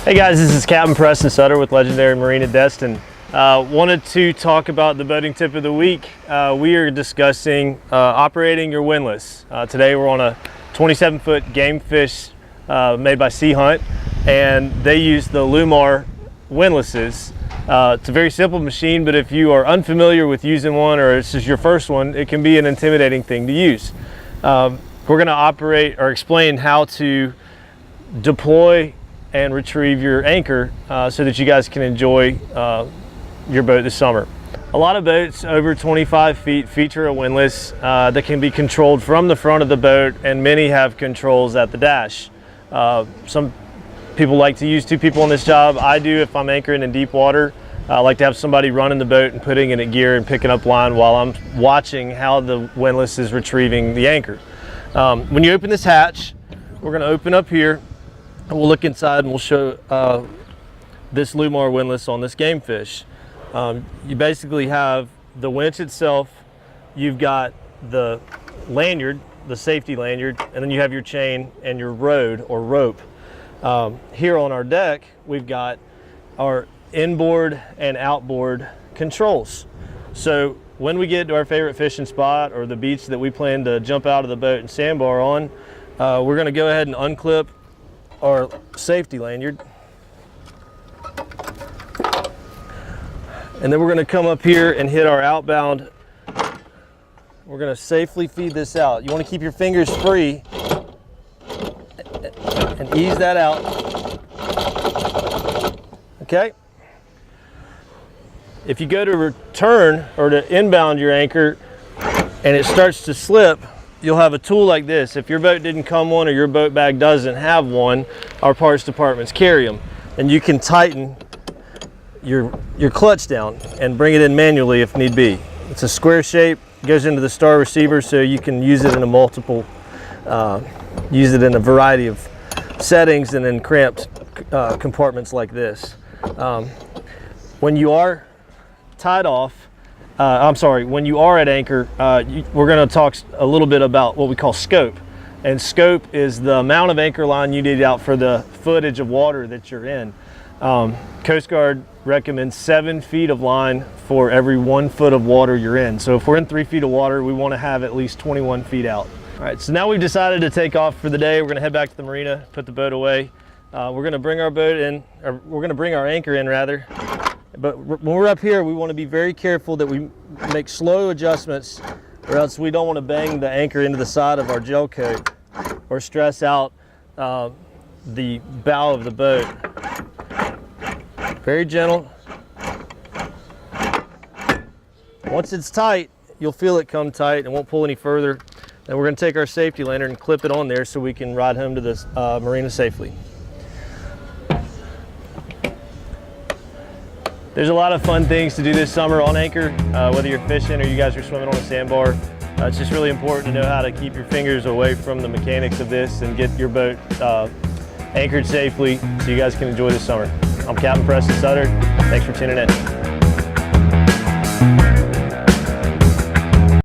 Hey guys, this is Captain Preston Sutter with Legendary Marine at Destin. Wanted to talk about the boating tip of the week. We are discussing operating your windlass. Today we're on a 27-foot game fish made by Sea Hunt, and they use the Lumar windlasses. It's a very simple machine, but if you are unfamiliar with using one or this is your first one, it can be an intimidating thing to use. We're going to operate or explain how to deploy and retrieve your anchor so that you guys can enjoy your boat this summer. A lot of boats over 25 feet feature a windlass that can be controlled from the front of the boat, and many have controls at the dash. Some people like to use two people on this job. I do if I'm anchoring in deep water. I like to have somebody running the boat and putting in a gear and picking up line while I'm watching how the windlass is retrieving the anchor. When you open this hatch, we're going to open up here. We'll look inside and we'll show this Lumar windlass on this game fish. You basically have the winch itself, you've got the lanyard, the safety lanyard, and then you have your chain and your rod or rope. Here on our deck, we've got our inboard and outboard controls. So when we get to our favorite fishing spot or the beach that we plan to jump out of the boat and sandbar on, we're going to go ahead and unclip our safety lanyard, and then we're going to come up here and hit our outbound. We're going to safely feed this out. You want to keep your fingers free and ease that out. Okay, if you go to return or to inbound your anchor and it starts to slip, you'll have a tool like this. If your boat didn't come one or your boat bag doesn't have one, our parts departments carry them. And you can tighten your clutch down and bring it in manually if need be. It's a square shape, goes into the star receiver, so you can use it in use it in a variety of settings and in cramped compartments like this. When you are tied off, when you are at anchor, we're going to talk a little bit about what we call scope. And scope is the amount of anchor line you need out for the footage of water that you're in. Coast Guard recommends 7 feet of line for every 1 foot of water you're in. So if we're in 3 feet of water, we want to have at least 21 feet out. All right, so now we've decided to take off for the day. We're going to head back to the marina, put the boat away. We're going to bring our boat in, or we're going to bring our anchor in rather. But when we're up here, we want to be very careful that we make slow adjustments, or else we don't want to bang the anchor into the side of our gel coat or stress out the bow of the boat. Very gentle. Once it's tight, you'll feel it come tight and won't pull any further. Then we're going to take our safety lanyard and clip it on there so we can ride home to the marina safely. There's a lot of fun things to do this summer on anchor, whether you're fishing or you guys are swimming on a sandbar. It's just really important to know how to keep your fingers away from the mechanics of this and get your boat anchored safely so you guys can enjoy this summer. I'm Captain Preston Sutter. Thanks for tuning in.